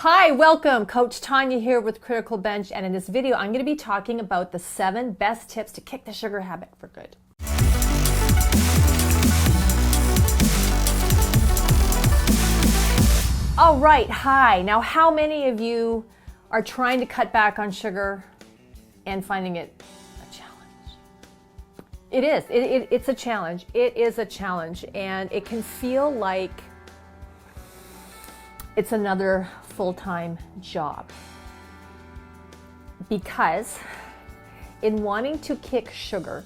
Hi, welcome. Coach Tonya here with Criticalbench, and in this video I'm going to be talking about the 7 best tips to kick the sugar habit for good. All right, hi. Now, how many of you are trying to cut back on sugar and finding it a challenge? It is. It's a challenge. It is a challenge, and it can feel like it's another full-time job, because in wanting to kick sugar,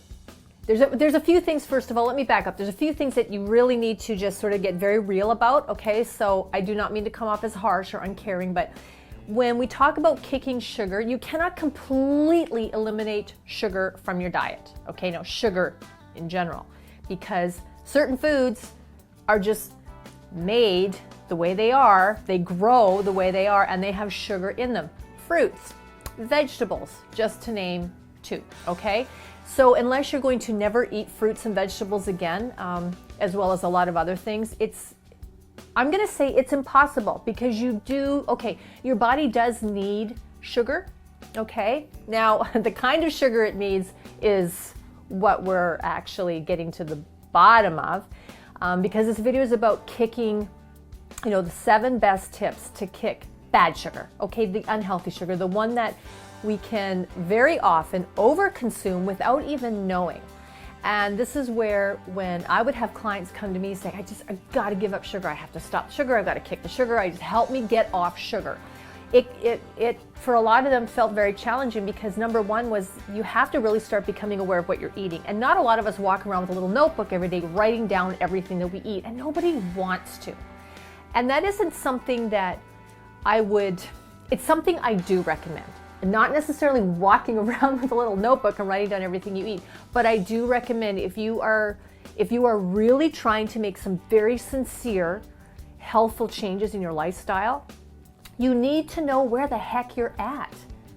there's a few things. First of all, let me back up. There's a few things that you really need to just sort of get very real about, okay? So I do not mean to come off as harsh or uncaring, but when we talk about kicking sugar, you cannot completely eliminate sugar from your diet, okay? No, sugar in general, because certain foods are just made the way they are, they grow the way they are, and they have sugar in them. Fruits, vegetables, just to name 2, okay? So unless you're going to never eat fruits and vegetables again, as well as a lot of other things, I'm gonna say it's impossible, because your body does need sugar, okay? Now, the kind of sugar it needs is what we're actually getting to the bottom of, because this video is about kicking the 7 best tips to kick bad sugar, okay? The unhealthy sugar, the one that we can very often overconsume without even knowing. And this is where, when I would have clients come to me saying, I gotta give up sugar, I have to stop sugar, I've gotta kick the sugar, help me get off sugar. It for a lot of them felt very challenging, because number one was you have to really start becoming aware of what you're eating. And not a lot of us walk around with a little notebook every day writing down everything that we eat, and nobody wants to. And that isn't something that it's something I do recommend. Not necessarily walking around with a little notebook and writing down everything you eat, but I do recommend, if you are really trying to make some very sincere, healthful changes in your lifestyle, you need to know where the heck you're at,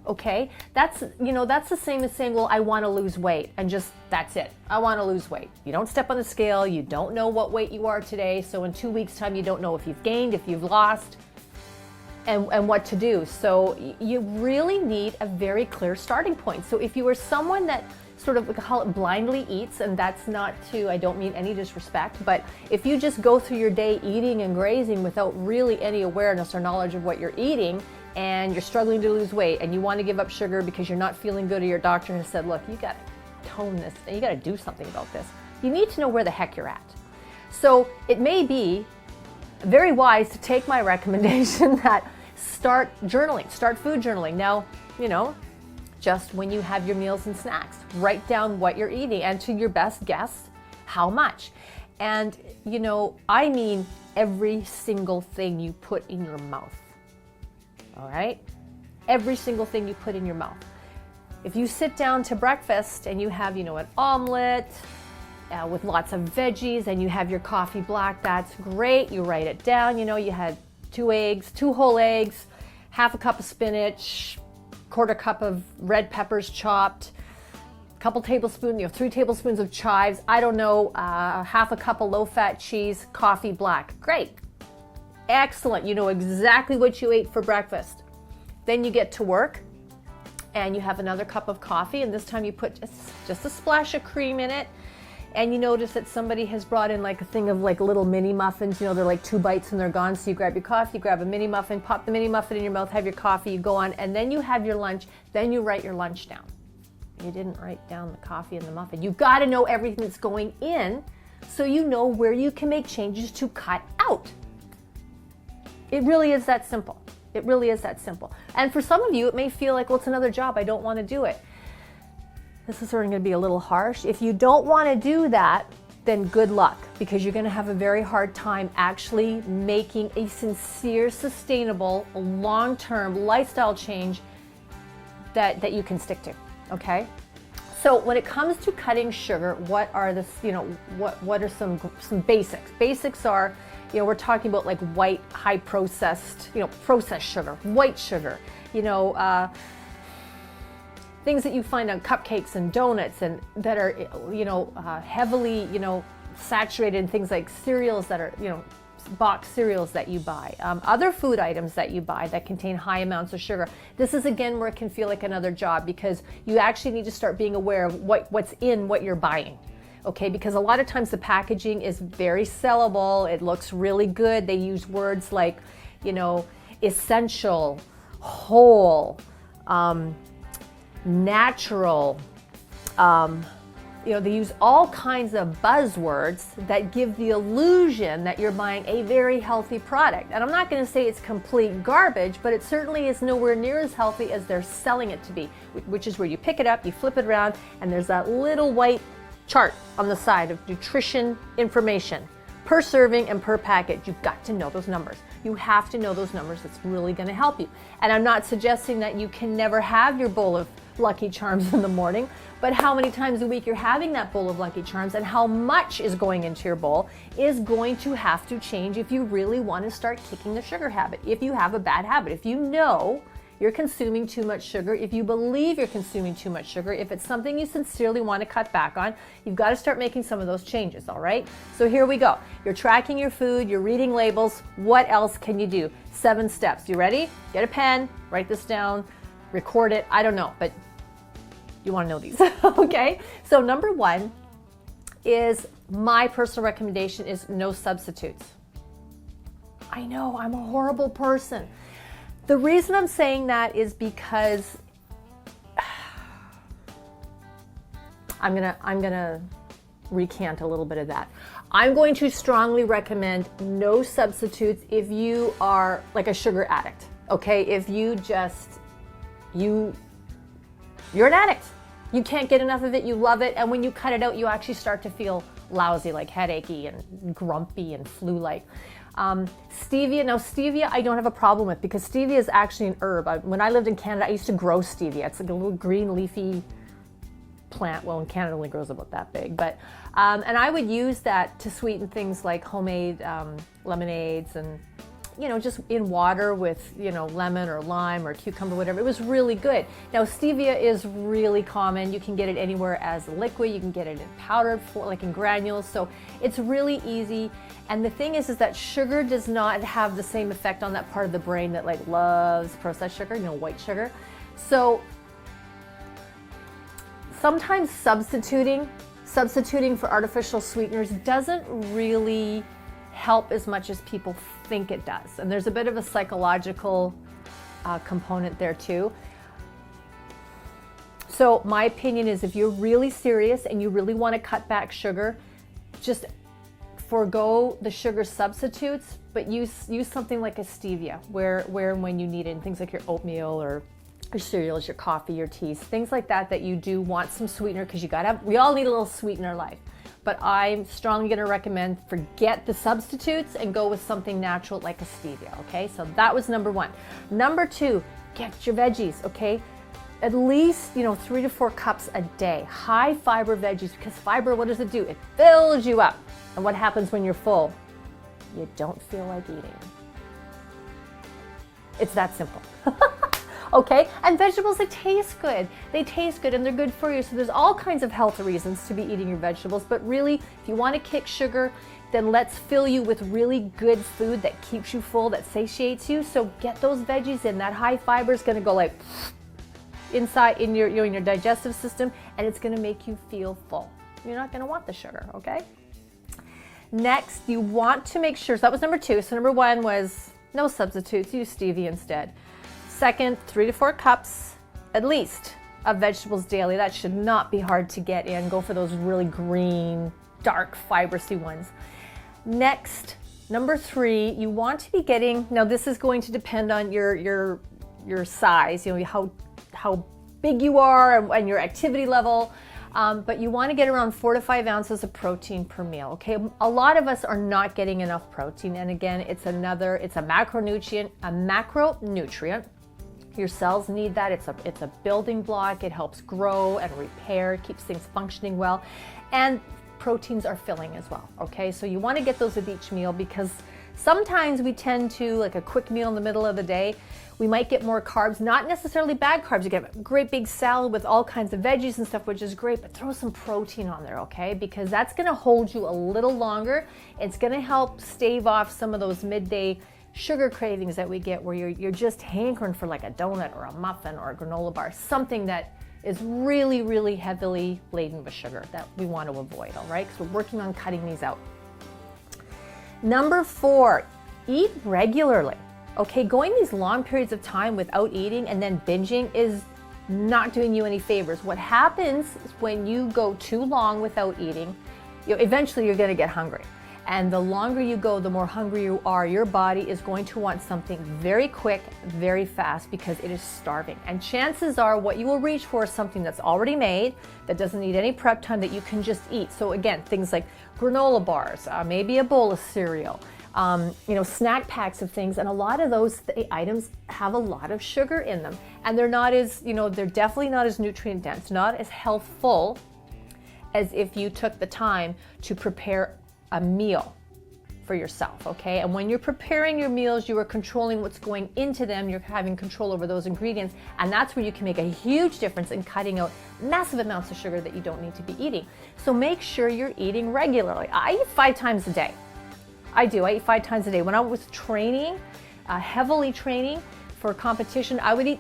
okay? That's the same as saying, well, I want to lose weight, and that's it. I want to lose weight. You don't step on the scale, you don't know what weight you are today, so in 2 weeks' time you don't know if you've gained, if you've lost, and what to do. So you really need a very clear starting point. So if you are someone that sort of, we call it, blindly eats, and that's not I don't mean any disrespect, but if you just go through your day eating and grazing without really any awareness or knowledge of what you're eating, and you're struggling to lose weight, and you want to give up sugar because you're not feeling good, or your doctor has said, look, you got to tone this, and you got to do something about this, you need to know where the heck you're at. So it may be very wise to take my recommendation that start journaling, start food journaling. Now, just when you have your meals and snacks, write down what you're eating, and to your best guess, how much. And, I mean every single thing you put in your mouth. All right? Every single thing you put in your mouth. If you sit down to breakfast and you have, an omelet with lots of veggies, and you have your coffee black, that's great. You write it down. You had 2 eggs, 2 whole eggs, half a cup of spinach, quarter cup of red peppers chopped, couple tablespoons, 3 tablespoons of chives, I don't know, half a cup of low-fat cheese, coffee black. Great. Excellent. You know exactly what you ate for breakfast. Then you get to work and you have another cup of coffee, and this time you put just a splash of cream in it, and you notice that somebody has brought in like a thing of like little mini muffins. They're like 2 bites and they're gone. So you grab your coffee, you grab a mini muffin, pop the mini muffin in your mouth, have your coffee, you go on, and then you have your lunch. Then you write your lunch down. You didn't write down the coffee and the muffin. You've got to know everything that's going in, so you know where you can make changes to cut out. It really is that simple. It really is that simple. And for some of you, it may feel like, well, it's another job, I don't want to do it. This is where I'm going to be a little harsh. If you don't want to do that, then good luck, because you're going to have a very hard time actually making a sincere, sustainable, long-term lifestyle change that you can stick to, okay? So when it comes to cutting sugar, what are what are some basics? Basics are, we're talking about like white, high processed, processed sugar, white sugar, things that you find on cupcakes and donuts, and that are, heavily, saturated in things like cereals that are, box cereals that you buy, other food items that you buy that contain high amounts of sugar. This is again where it can feel like another job, because you actually need to start being aware of what's in what you're buying. Okay, because a lot of times the packaging is very sellable, it looks really good. They use words like, essential, whole, natural, they use all kinds of buzzwords that give the illusion that you're buying a very healthy product. And I'm not going to say it's complete garbage, but it certainly is nowhere near as healthy as they're selling it to be, which is where you pick it up, you flip it around, and there's that little white chart on the side of nutrition information per serving and per package. You've got to know those numbers. You have to know those numbers. It's really going to help you. And I'm not suggesting that you can never have your bowl of Lucky Charms in the morning, but how many times a week you're having that bowl of Lucky Charms and how much is going into your bowl is going to have to change if you really want to start kicking the sugar habit. If you have a bad habit, if you know you're consuming too much sugar, if you believe you're consuming too much sugar, if it's something you sincerely want to cut back on, you've got to start making some of those changes, all right? So here we go. You're tracking your food, you're reading labels. What else can you do? 7 steps. You ready? Get a pen, write this down, record it. I don't know, but you want to know these, okay? So number 1 is, my personal recommendation is no substitutes. I know, I'm a horrible person. The reason I'm saying that is because I'm gonna recant a little bit of that. I'm going to strongly recommend no substitutes if you are like a sugar addict. Okay, if you're an addict. You can't get enough of it, you love it, and when you cut it out, you actually start to feel lousy, like headachy and grumpy and flu-like. Stevia I don't have a problem with, because stevia is actually an herb. When I lived in Canada, I used to grow stevia. It's like a little green leafy plant. Well, in Canada it only grows about that big, but and I would use that to sweeten things like homemade lemonades, and just in water with lemon or lime or cucumber, whatever. It was really good. Now stevia is really common. You can get it anywhere as a liquid. You can get it in powdered form, like in granules. So it's really easy. And the thing is that sugar does not have the same effect on that part of the brain that like loves processed sugar, white sugar. So sometimes substituting for artificial sweeteners doesn't really help as much as people think it does. And there's a bit of a psychological component there too. So my opinion is, if you're really serious and you really want to cut back sugar, just forego the sugar substitutes, but use something like a stevia, where and when you need it, in things like your oatmeal or your cereals, your coffee, your teas, things like that you do want some sweetener, because we all need a little sweet in our life. But I'm strongly going to recommend forget the substitutes and go with something natural like a stevia, okay? So that was number 1. Number 2, get your veggies, okay? At least, 3 to 4 cups a day. High fiber veggies, because fiber, what does it do? It fills you up. And what happens when you're full? You don't feel like eating. It's that simple. Okay, and vegetables, they taste good. They taste good and they're good for you. So there's all kinds of health reasons to be eating your vegetables. But really, if you want to kick sugar, then let's fill you with really good food that keeps you full, that satiates you. So get those veggies in. That high fiber is going to go like inside in your in your digestive system, and it's going to make you feel full. You're not going to want the sugar, okay? Next, you want to make sure, so that was number 2. So number 1 was no substitutes, use stevia instead. Second, 3 to 4 cups at least of vegetables daily. That should not be hard to get in. Go for those really green, dark, fibrous ones. Next, number 3, you want to be getting, now this is going to depend on your size, how big you are and your activity level. But you want to get around 4 to 5 ounces of protein per meal, okay? A lot of us are not getting enough protein, and again, it's a macronutrient, Your cells need that. It's a building block. It helps grow and repair, keeps things functioning well, and proteins are filling as well, okay? So you want to get those with each meal, because Sometimes we tend to, like a quick meal in the middle of the day, we might get more carbs, not necessarily bad carbs. You get a great big salad with all kinds of veggies and stuff, which is great, but throw some protein on there, okay? Because that's gonna hold you a little longer. It's gonna help stave off some of those midday sugar cravings that we get where you're just hankering for like a donut or a muffin or a granola bar, something that is really, really heavily laden with sugar that we want to avoid, all right? Because we're working on cutting these out. Number 4, eat regularly. Okay, going these long periods of time without eating and then binging is not doing you any favors. What happens is when you go too long without eating, eventually you're gonna get hungry. And the longer you go, the more hungry you are. Your body is going to want something very quick, very fast, because it is starving. And chances are what you will reach for is something that's already made, that doesn't need any prep time, that you can just eat. So again, things like granola bars, maybe a bowl of cereal, snack packs of things, and a lot of those items have a lot of sugar in them, and they're not as, they're definitely not as nutrient dense, not as healthful as if you took the time to prepare a meal for yourself, okay? And when you're preparing your meals, you are controlling what's going into them, you're having control over those ingredients, and that's where you can make a huge difference in cutting out massive amounts of sugar that you don't need to be eating. So make sure you're eating regularly. I eat 5 times a day. I eat 5 times a day. When I was training, heavily training for competition, I would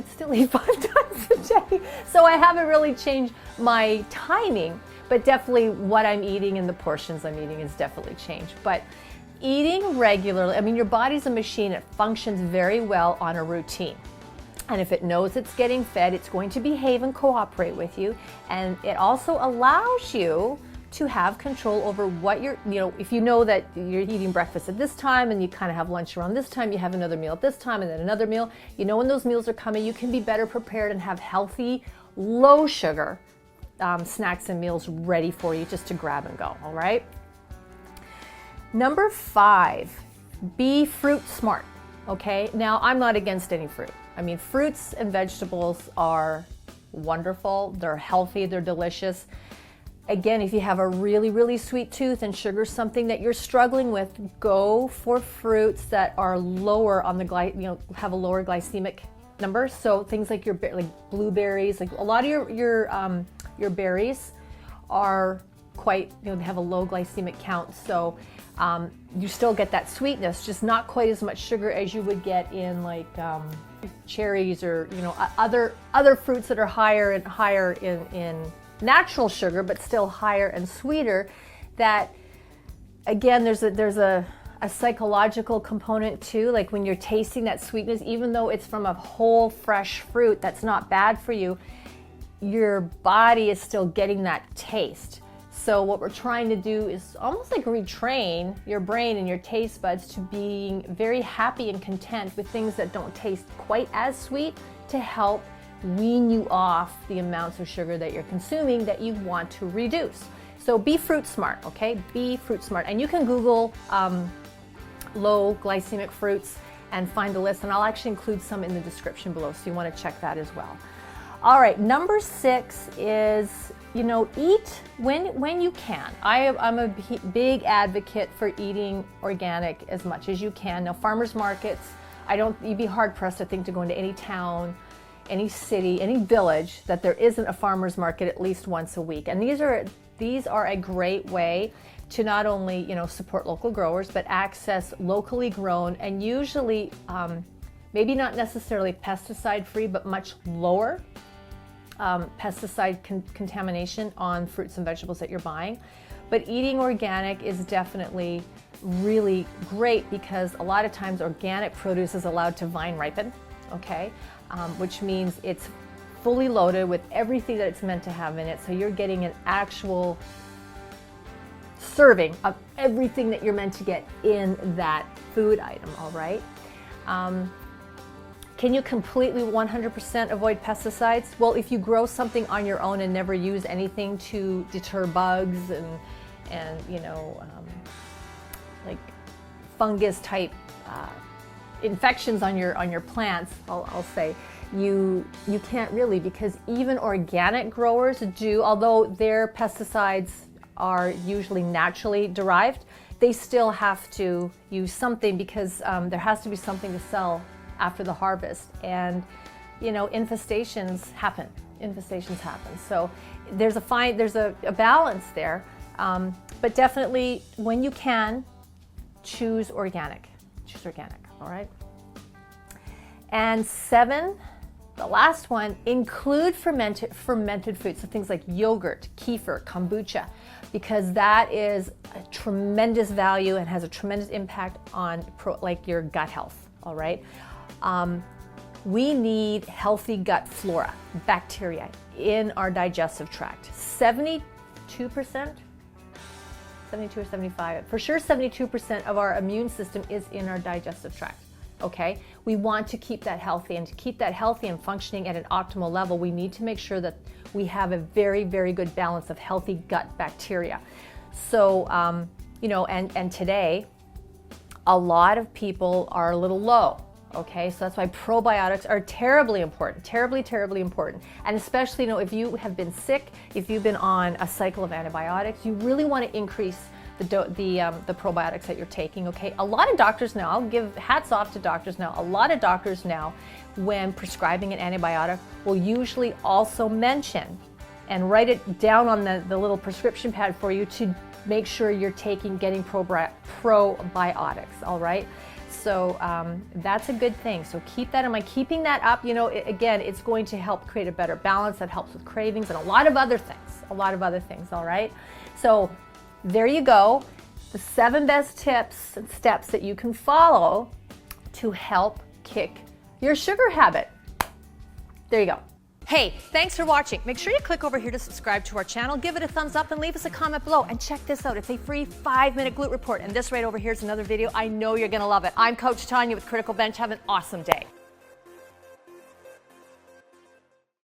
still eat 5 times a day. So I haven't really changed my timing, but definitely what I'm eating and the portions I'm eating has definitely changed. But eating regularly, your body's a machine. It functions very well on a routine. And if it knows it's getting fed, it's going to behave and cooperate with you. And it also allows you to have control over what if you know that you're eating breakfast at this time and you kind of have lunch around this time, you have another meal at this time and then another meal, when those meals are coming, you can be better prepared and have healthy, low sugar snacks and meals ready for you just to grab and go, all right? Number 5, be fruit smart, okay? Now, I'm not against any fruit. Fruits and vegetables are wonderful, they're healthy, they're delicious. Again, if you have a really, really sweet tooth and sugar's something that you're struggling with, go for fruits that are lower on the have a lower glycemic number. So things like like blueberries, like a lot of your berries are quite, they have a low glycemic count. So you still get that sweetness, just not quite as much sugar as you would get in like cherries or other fruits that are higher in natural sugar, but still higher and sweeter. That again, there's a psychological component too. Like when you're tasting that sweetness, even though it's from a whole fresh fruit that's not bad for you, your body is still getting that taste. So what we're trying to do is almost like retrain your brain and your taste buds to being very happy and content with things that don't taste quite as sweet, to help wean you off the amounts of sugar that you're consuming that you want to reduce. So be fruit smart, okay? Be fruit smart. And you can Google low glycemic fruits and find the list, and I'll actually include some in the description below, so you want to check that as well. All right, number 6 is, eat when you can. I'm a big advocate for eating organic as much as you can. Now, farmers markets, you'd be hard pressed, I think, to go into any town, any city, any village that there isn't a farmer's market at least once a week. And these are a great way to not only support local growers, but access locally grown and usually maybe not necessarily pesticide free, but much lower pesticide contamination on fruits and vegetables that you're buying. But eating organic is definitely really great, because a lot of times organic produce is allowed to vine ripen, okay? Which means it's fully loaded with everything that it's meant to have in it. So you're getting an actual serving of everything that you're meant to get in that food item, all right? Can you completely 100% avoid pesticides? Well, if you grow something on your own and never use anything to deter bugs and like fungus type infections on your plants, I'll say, you can't really, because even organic growers do, although their pesticides are usually naturally derived, they still have to use something because there has to be something to sell after the harvest. And infestations happen. So there's a balance there. But definitely, when you can, choose organic. All right? And 7, the last one, include fermented foods, so things like yogurt, kefir, kombucha, because that is a tremendous value and has a tremendous impact on your gut health. All right? We need healthy gut flora, bacteria in our digestive tract. 72%, 72 or 75, for sure 72% of our immune system is in our digestive tract, okay? We want to keep that healthy, and to keep that healthy and functioning at an optimal level, we need to make sure that we have a very, very good balance of healthy gut bacteria. So, and today, a lot of people are a little low. Okay, so that's why probiotics are terribly important, terribly important. And especially, if you have been sick, if you've been on a cycle of antibiotics, you really want to increase the probiotics that you're taking. Okay, a lot of doctors now, I'll give hats off to doctors now. A lot of doctors now, when prescribing an antibiotic, will usually also mention and write it down on the little prescription pad for you to make sure you're getting probiotics. All right. So that's a good thing. So keep that in mind. Keeping that up, again, it's going to help create a better balance that helps with cravings and a lot of other things. All right. So there you go. The 7 best tips and steps that you can follow to help kick your sugar habit. There you go. Hey, thanks for watching. Make sure you click over here to subscribe to our channel, give it a thumbs up, and leave us a comment below. And check this out. It's a free 5-minute glute report. And this right over here is another video. I know you're going to love it. I'm Coach Tonya with Criticalbench. Have an awesome day.